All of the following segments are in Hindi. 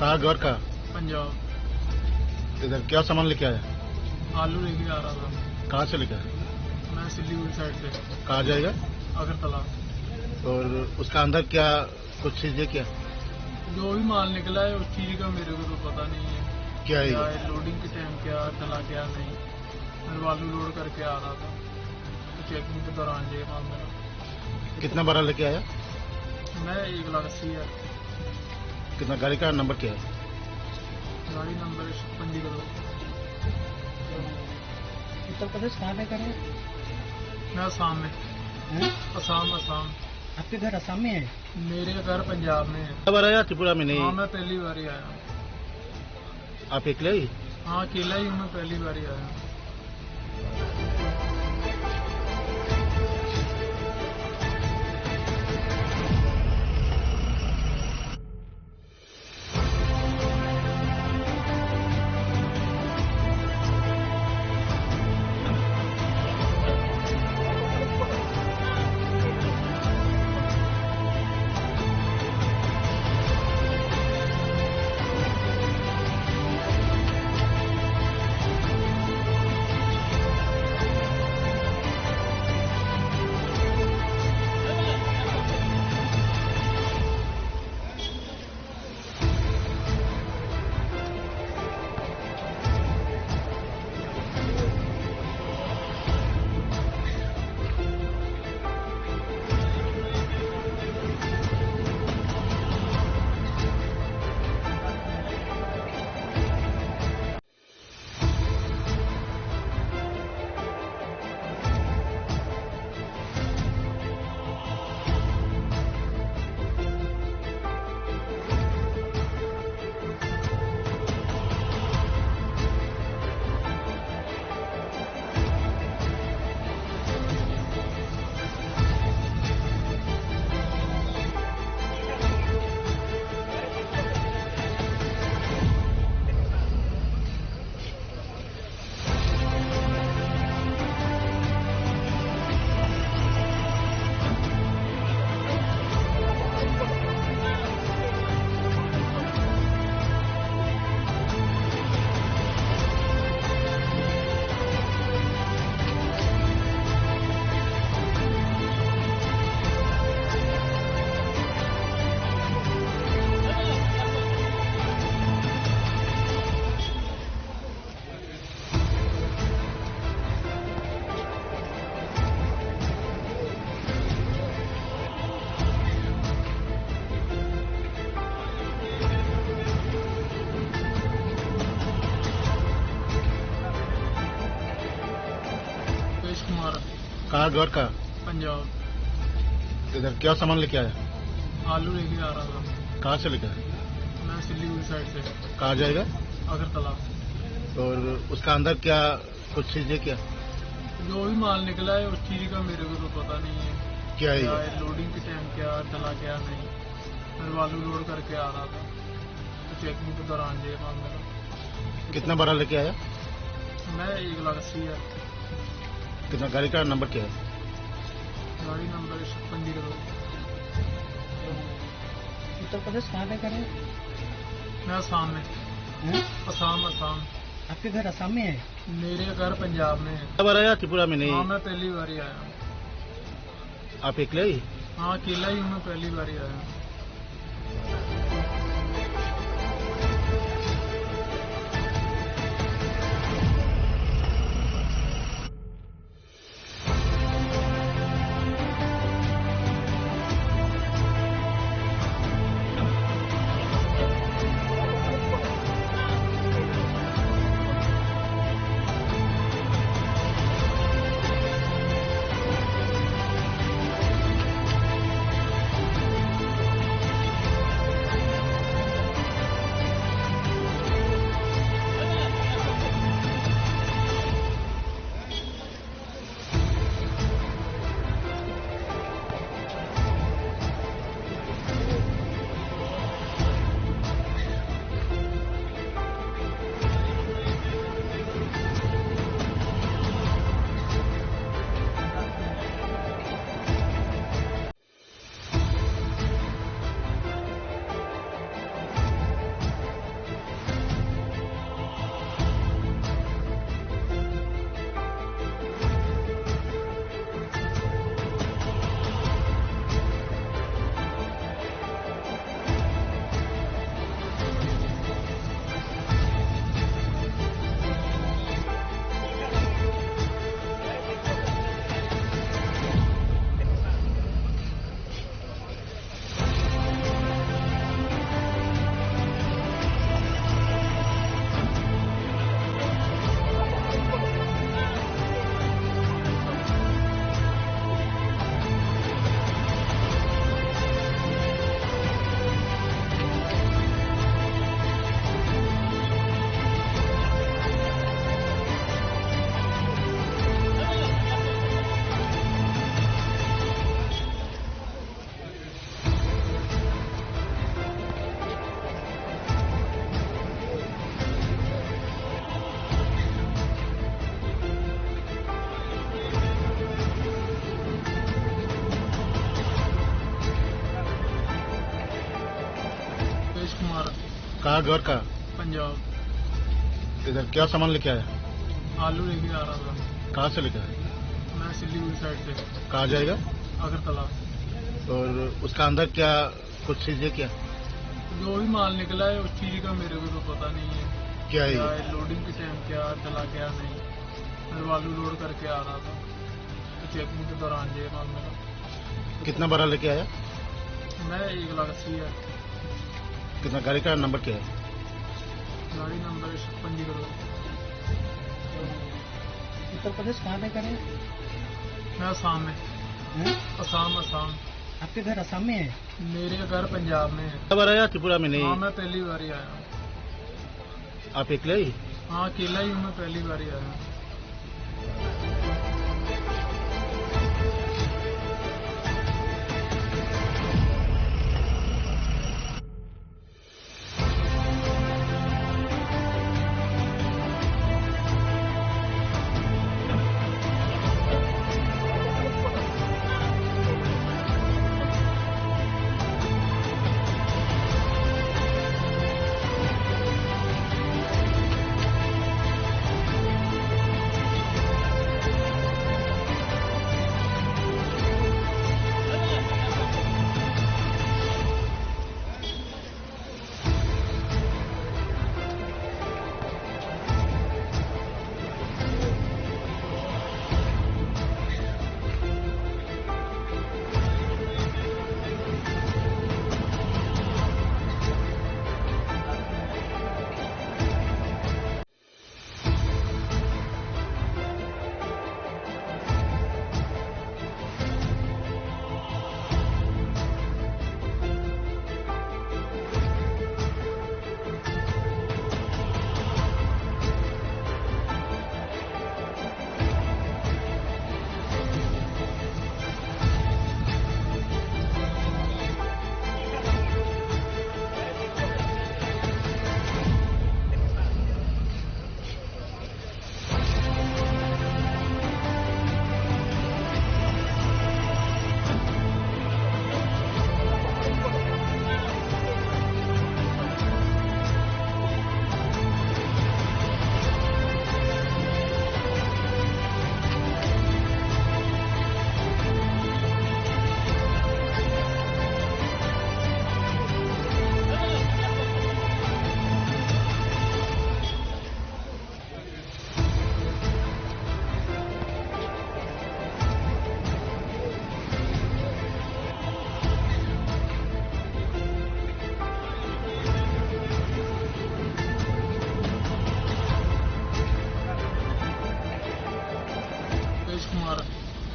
कहाँ घर का? पंजाब। इधर क्या सामान लेके आया? आलू लेके आ रहा था। कहाँ से लेके आया? मैं सिलीगुड़ी साइड से। कहाँ जाएगा? अगरतला। और उसका अंदर क्या कुछ चीज है क्या? जो भी माल निकला है उस चीज का मेरे को तो पता नहीं है क्या है? लोडिंग के टाइम क्या चला क्या नहीं। मैं आलू लोड करके आ रहा था तो चेकिंग के दौरान ये माल मिला। कितना बड़ा लेके आया? मैं 1,80,000। कितना गाड़ी का नंबर क्या है? गाड़ी नंबर 56 करो। उत्तर प्रदेश कहाँ पे करें? मैं असम में। असम। आपके घर असम में है? मेरे घर पंजाब में है। कब आया? त्रिपुरा में नहीं? हाँ मैं पहली बार ही आया हूँ। आप अकेले ही? हाँ अकेला ही हूँ, मैं पहली बार ही आया हूँ। कहाँ घर का? पंजाब। इधर क्या सामान लेके आया? आलू लेके आ रहा था। कहाँ से लेके आया? मैं सिलीगुड़ी साइड से। कहाँ जाएगा? अगरतला। और उसका अंदर क्या कुछ चीज है क्या? जो भी माल निकला है उस चीज का मेरे को तो पता नहीं है क्या है? लोडिंग के टाइम क्या चला क्या नहीं। मैं आलू लोड करके आ रहा था तो चेकिंग के दौरान ये माल मिला। कितना बड़ा लेके आया? मैं 1,80,000। कितना गाड़ी का नंबर क्या है? गाड़ी नंबर 56 करो। उत्तर प्रदेश कहाँ पे करें? मैं असम में। असम। आपके घर असम में है? मेरे घर पंजाब में है। कब आया? त्रिपुरा में नहीं? हाँ मैं पहली बार ही आया हूँ। आप अकेले ही? हाँ अकेला ही हूँ, मैं पहली बार ही आया हूँ। कहाँ घर का? पंजाब। इधर क्या सामान लेके आया? आलू लेके आ रहा था। कहाँ से लेके आया? मैं सिलीगुड़ी साइड से। कहाँ जाएगा? अगरतला। और उसका अंदर क्या कुछ चीज है क्या? जो भी माल निकला है उस चीज का मेरे को तो पता नहीं है। क्या है क्या ये? है, लोडिंग के टाइम क्या चला क्या नहीं। मैं आलू लोड करके आ रहा था, तो चेकिंग के दौरान ये माल मिला। कितना बड़ा लेके आया? मैं 1,80,000 है। कितना गाड़ी का नंबर क्या है? गाड़ी नंबर 56 करोड़। उत्तर प्रदेश कहाँ पे करें? मैं असम में। हैं? असम। आपके घर असम में है? मेरे घर पंजाब में है। कब आया? त्रिपुरा में हाँ, नहीं? मैं पहली बार ही आया हूँ। आप अकेले ही? हाँ, अकेला ही हूँ, मैं पहली बार ही आया हूँ।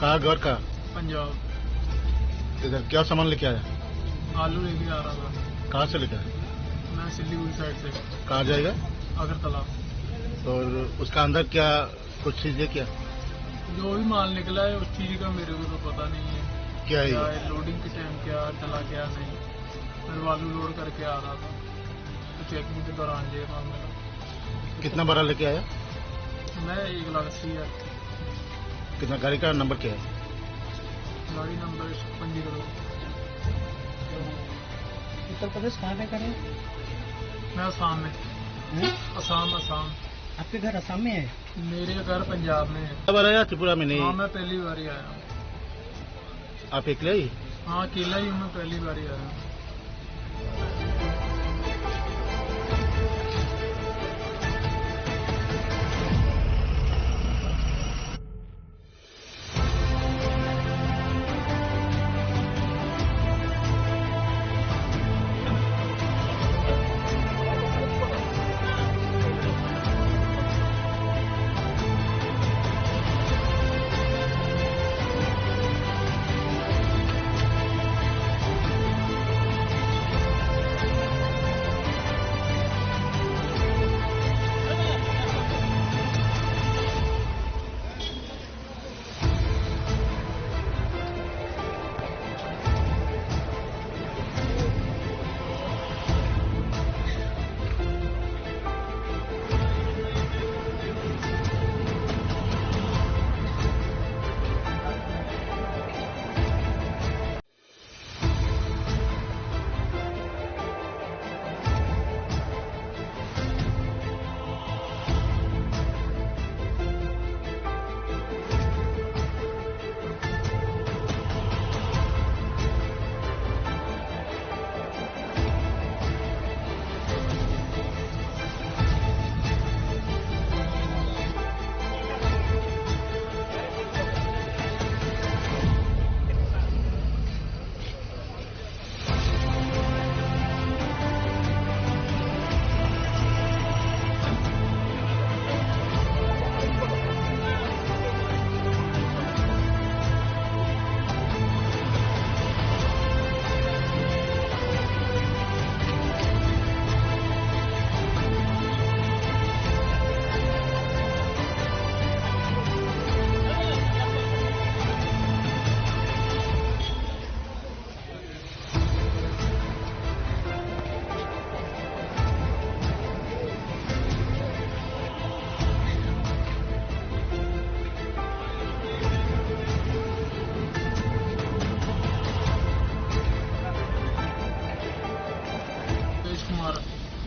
कहाँ घर का? पंजाब। इधर क्या सामान लेके आया? आलू लेके आ रहा था। कहाँ से लेके आया? मैं सिलीगुड़ी साइड से। कहाँ जाएगा? अगरतला। और उसका अंदर क्या कुछ चीज है क्या? जो भी माल निकला है उस चीज का मेरे को तो पता नहीं है। क्या है क्या ये? है, लोडिंग के टाइम क्या चला क्या नहीं। मैं आलू लोड करके आ रहा था, तो चेकिंग के दौरान ये माल मिला। कितना बड़ा लेके आया? मैं 1,80,000 है। कितना गाड़ी का नंबर क्या है? गाड़ी नंबर 56 करोड़। उत्तर प्रदेश कहाँ पे करें? मैं असम में। हैं? असम। आपके घर असम में है? मेरे घर पंजाब में है। कब आया? त्रिपुरा में नहीं? हाँ, मैं पहली बार ही आया हूँ। आप अकेले ही? हाँ, अकेला ही हूँ, मैं पहली बार ही आया हूँ।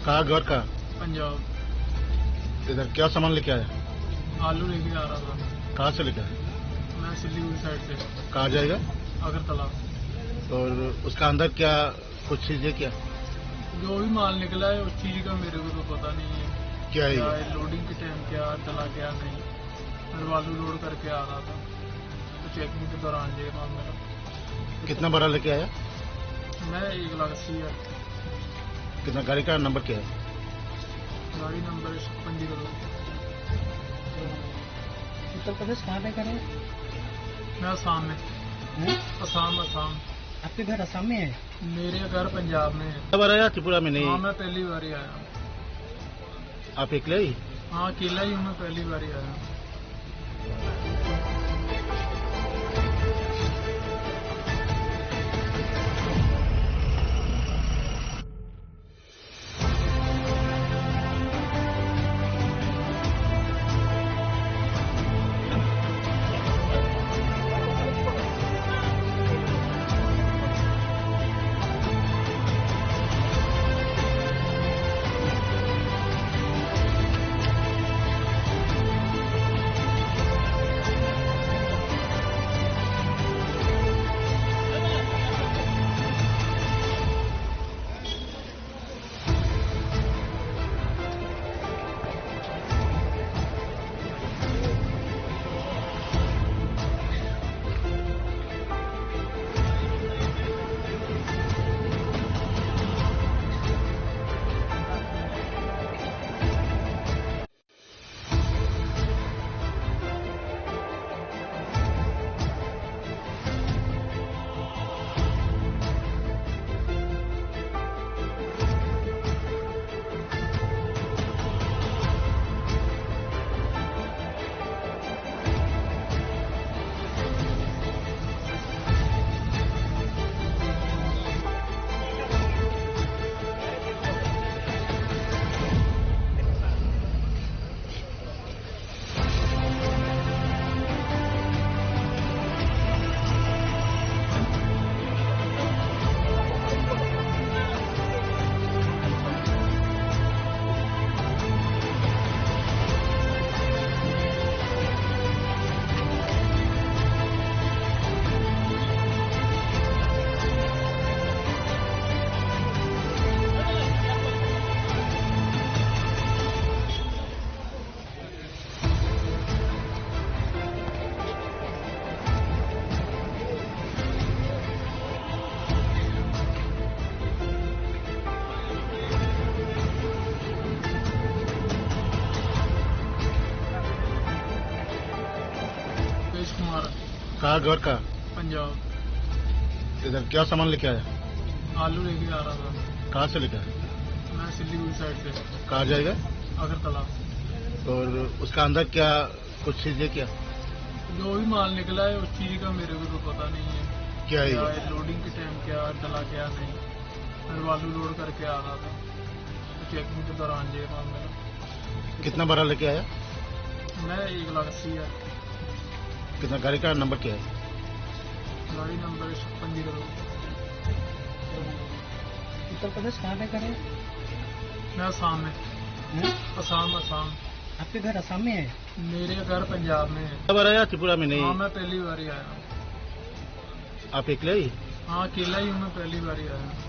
कहाँ घर का? पंजाब। इधर क्या सामान लेके आया? आलू लेके आ रहा था। कहाँ से लेके आया? मैं सिलीगुड़ी साइड से। कहाँ जाएगा? अगरतला। और उसका अंदर क्या कुछ चीजें क्या जो भी माल निकला है उस चीज का मेरे को तो पता नहीं है। क्या है क्या ये? है, लोडिंग के टाइम क्या चला क्या नहीं। मैं आलू लोड करके आ रहा था तो चेकिंग के दौरान ये माल मेरा। कितना बड़ा लेके आया? मैं 1,80,000। कितना गाड़ी का नंबर क्या है? गाड़ी नंबर 56 उत्तर प्रदेश कहाँ पे करें? मैं असम में। असम। आपके घर असम में है? मेरे घर पंजाब में है। कब आया? त्रिपुरा में हाँ, नहीं? मैं पहली बार ही आया हूँ। आप अकेले ही? हाँ, अकेला ही हूँ, मैं पहली बार ही आया हूँ। कुमार। कहाँ घर का? पंजाब। इधर क्या सामान लेके आया? आलू लेके आ रहा था। कहाँ से लेके आया? मैं सिलीगुड़ी साइड से। कहाँ जाएगा? अगरतला। और उसका अंदर क्या कुछ चीजें क्या जो भी माल निकला है उस चीज का मेरे को तो पता नहीं है। क्या है क्या ये? है, लोडिंग के टाइम क्या चला क्या नहीं। मैं आलू लोड करके आ रहा था तो चेकिंग के दौरान ये माल मेरा। कितना बड़ा लेके आया? मैं 1,80,000। कितना गाड़ी का नंबर क्या है? गाड़ी नंबर 56 उत्तर प्रदेश कहाँ पे करें? मैं असम में। असम। आपके घर असम में है? मेरे घर पंजाब में है। कब आया? त्रिपुरा में नहीं? हाँ, मैं पहली बार ही आया हूँ। आप अकेले ही? हाँ, अकेला ही हूँ, मैं पहली बार ही आया हूँ।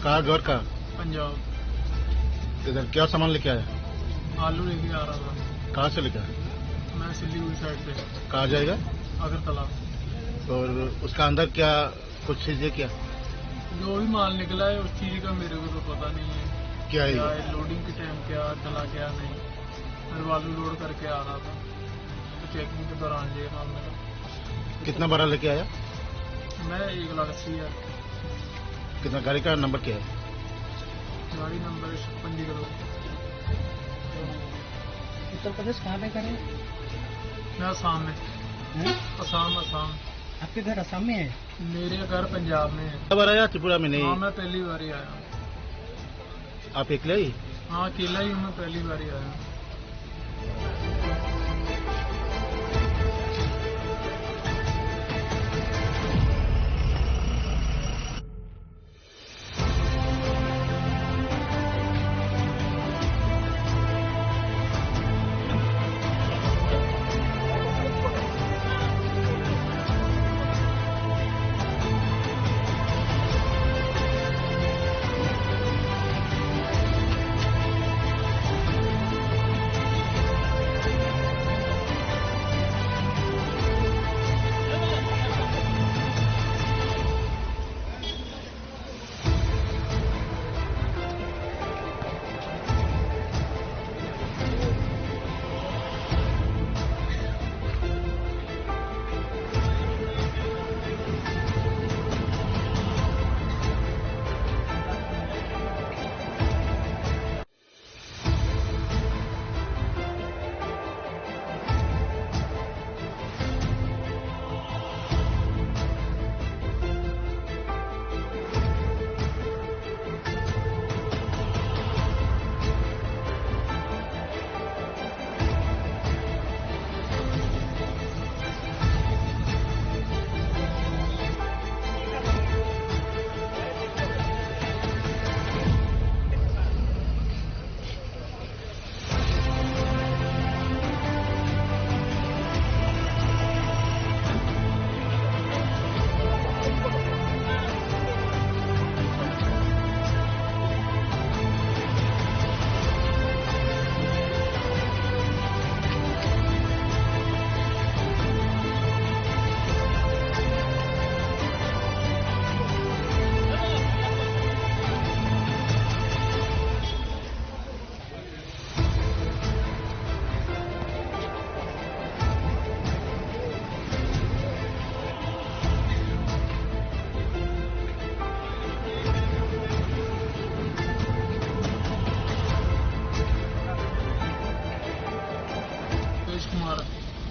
कहाँ घर का? पंजाब। इधर क्या सामान लेके आया? आलू लेके आ रहा था। कहाँ से लेके आया? मैं सिलीगुड़ी साइड से। कहाँ जाएगा? अगरतला। और उसका अंदर क्या कुछ चीजें क्या जो भी माल निकला है उस चीज का मेरे को तो पता नहीं है। क्या है क्या ये? है लोडिंग के टाइम क्या चला क्या नहीं। मैं बालू लोड करके आ रहा था तो चेकिंग के दौरान ये माल मिला। कितना बड़ा लेके आया? मैं 1,80,000। कितना गाड़ी का नंबर क्या है? गाड़ी नंबर 56 करो। उत्तर प्रदेश कहाँ पे करें? मैं आसाम में। हैं? आसाम। आपके घर असम में है? मेरे घर पंजाब में है। कब बार आया? त्रिपुरा में हाँ, नहीं? मैं पहली बार ही आया। आप अकेले ही? हाँ, अकेला ही हूँ, मैं पहली बार ही आया।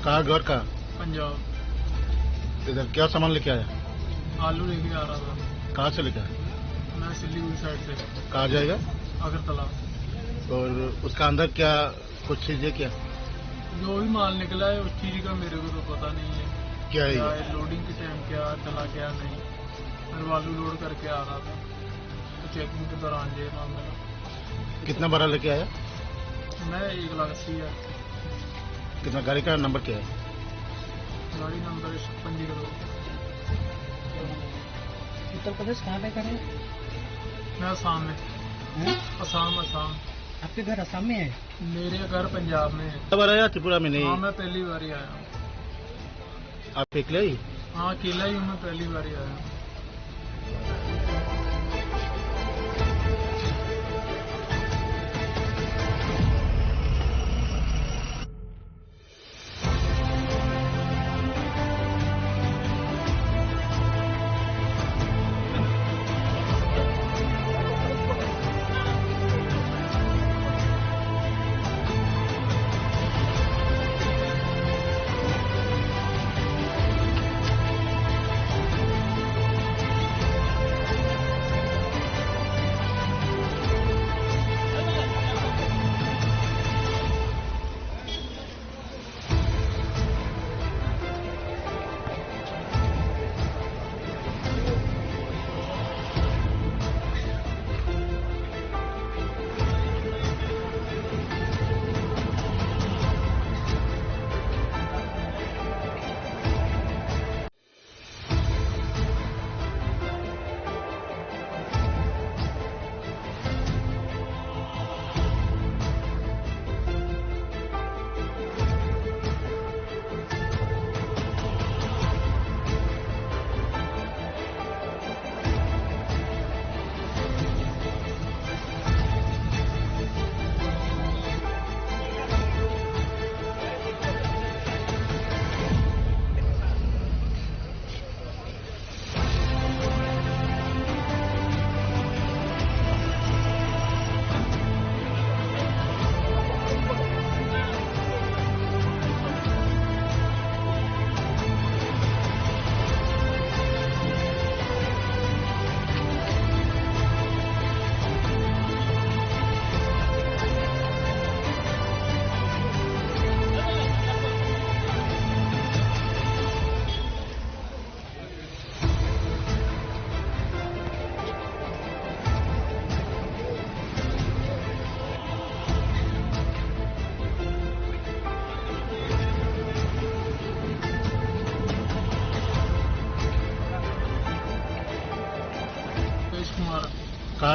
कहाँ घर का? पंजाब। इधर क्या सामान लेके आया? आलू लेके आ रहा था। कहाँ से लेके आया? मैं सिलीगुड़ी साइड से। कहाँ जाएगा? अगरतला। और उसका अंदर क्या कुछ चीजें क्या जो भी माल निकला है उस चीज का मेरे को तो पता नहीं है। क्या है क्या ये? है लोडिंग के टाइम क्या चला क्या नहीं। मैं बालू लोड करके आ रहा था तो चेकिंग के दौरान ये माल मिला। कितना बड़ा लेके आया? मैं 1,80,000। कितना गाड़ी का नंबर क्या है? गाड़ी नंबर 56 करो। उत्तर प्रदेश कहाँ पे करें? मैं आसाम में। हैं? आसाम। आपके घर असम में है? मेरे घर पंजाब में है। कब बार आया? त्रिपुरा में नहीं? हाँ, मैं पहली बार ही आया। आप अकेले ही? हाँ, अकेला ही हूँ, मैं पहली बार ही आया।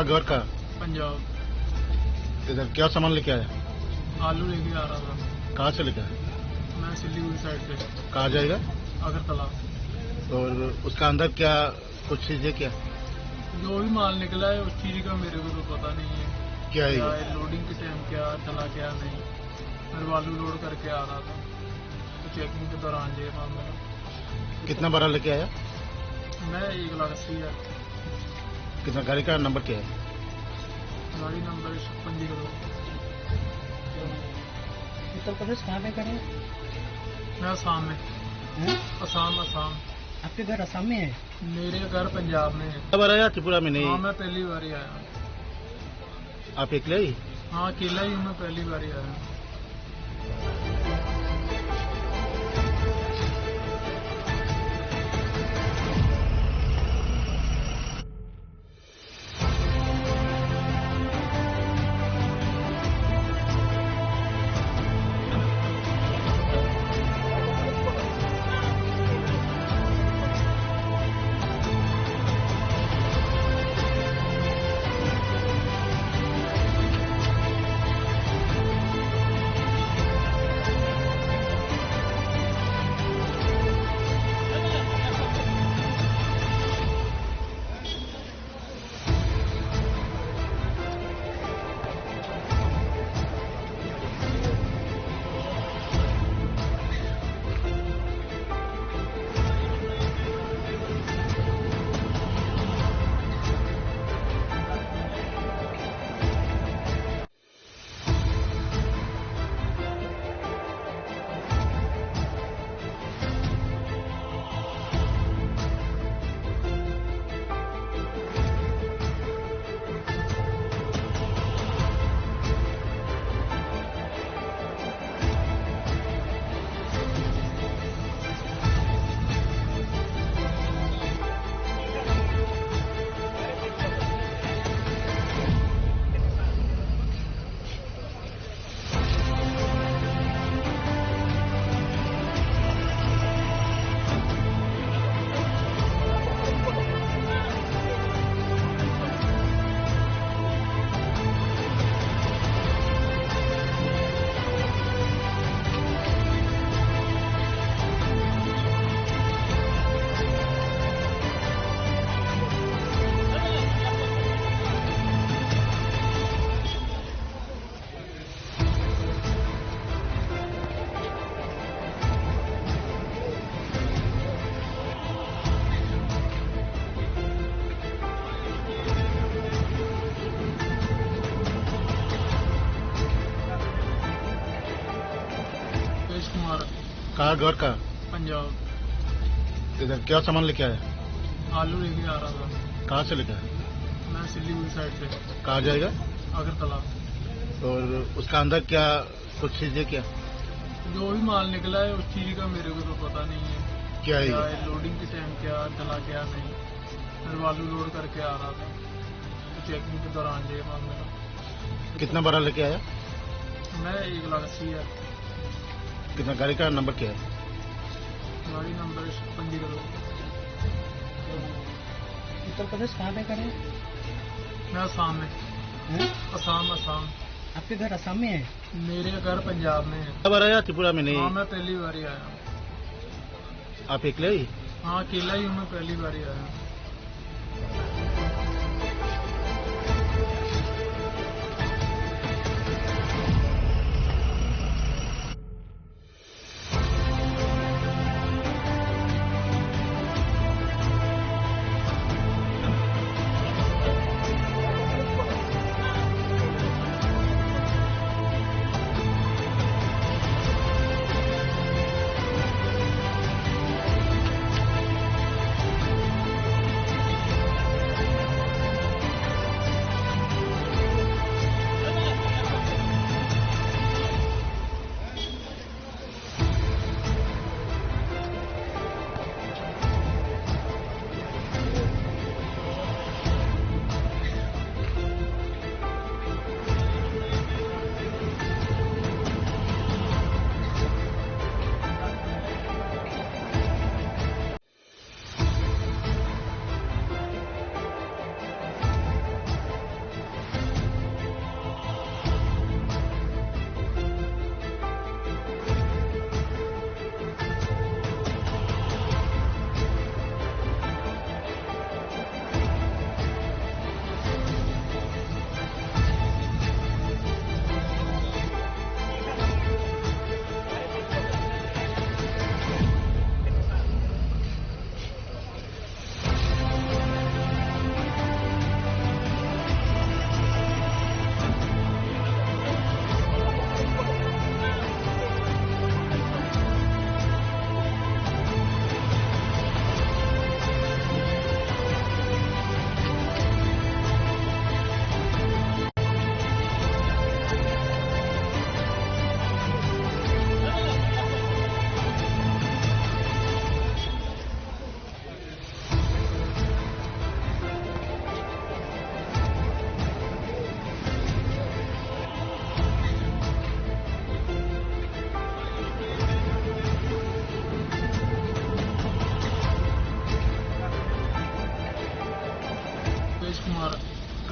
कहाँ घर का? पंजाब। इधर क्या सामान लेके आया? आलू लेके आ रहा था। कहाँ से लेके आया? मैं सिलीगुड़ी साइड से कहाँ जाएगा? अगरतला। और उसका अंदर क्या कुछ चीज है क्या? जो भी माल निकला है उस चीज का मेरे को तो पता नहीं है। क्या है क्या ये? है, लोडिंग के टाइम क्या चला क्या नहीं। मैं आलू लोड करके आ रहा था तो चेकिंग के दौरान ये माल मिला। कितना बड़ा लेके आया? मैं 1,80,000। कितना गाड़ी का नंबर क्या है? गाड़ी नंबर 56 करो। उत्तर प्रदेश कहाँ पे करें? मैं असम में। हैं? असम। आपके घर असम में है? मेरे घर पंजाब में है। कब आया? त्रिपुरा में हाँ, नहीं? मैं पहली बार ही आया। आप अकेले ही? हाँ, अकेला ही हूँ, मैं पहली बार ही आया। कहाँ घर का? पंजाब। इधर क्या सामान लेके आया? आलू लेके आ रहा था। कहाँ से लेके आया? मैं सिलीगुड़ी साइड से कहाँ जाएगा? अगरतला। और उसका अंदर क्या कुछ चीज है क्या? जो भी माल निकला है उस चीज का मेरे को तो पता नहीं है। क्या है क्या ये? है, लोडिंग के टाइम क्या चला क्या नहीं। मैं आलू लोड करके आ रहा था तो चेकिंग के दौरान ये माल मिला। कितना बड़ा लेके आया? मैं 1,80,000। कितना गाड़ी का नंबर क्या है? गाड़ी नंबर 56 करो। उत्तर प्रदेश कहाँ पे करें? मैं असम में। हैं? असम। आपके घर असम में है? मेरे घर पंजाब में है। कब आया? त्रिपुरा में नहीं? हाँ, मैं पहली बार ही आया। आप अकेले ही? हाँ, अकेला ही हूँ, मैं पहली बार ही आया।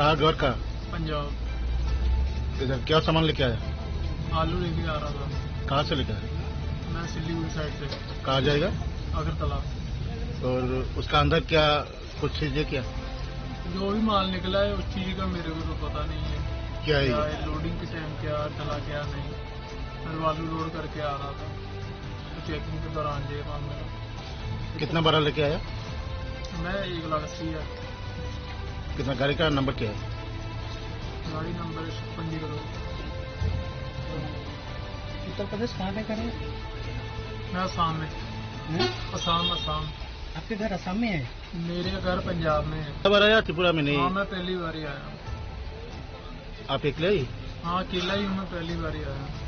कहाँ घर का? पंजाब। इधर क्या सामान लेके आया? आलू लेके आ रहा था। कहाँ से लेके आया? मैं सिलीगुड़ी साइड से कहाँ जाएगा? अगरतला। और उसका अंदर क्या कुछ चीजें क्या जो भी माल निकला है उस चीज का मेरे को तो पता नहीं है क्या है क्या ये? है, लोडिंग के टाइम क्या चला क्या नहीं। मैं आलू लोड करके आ रहा था तो चेकिंग के दौरान ये माल मेरा। कितना बड़ा लेके आया? मैं 1,80,000। कितना गाड़ी का नंबर क्या है? गाड़ी नंबर 56 करोड़। उत्तर प्रदेश कहाँ पे करें? मैं असम में। हैं? असम। आपके घर असम में है? मेरे घर पंजाब में है। कब आया त्रिपुरा में? हाँ, नहीं, मैं पहली बार ही आया हूँ। आप अकेले ही? हाँ, अकेला ही हूँ, मैं पहली बार ही आया हूँ।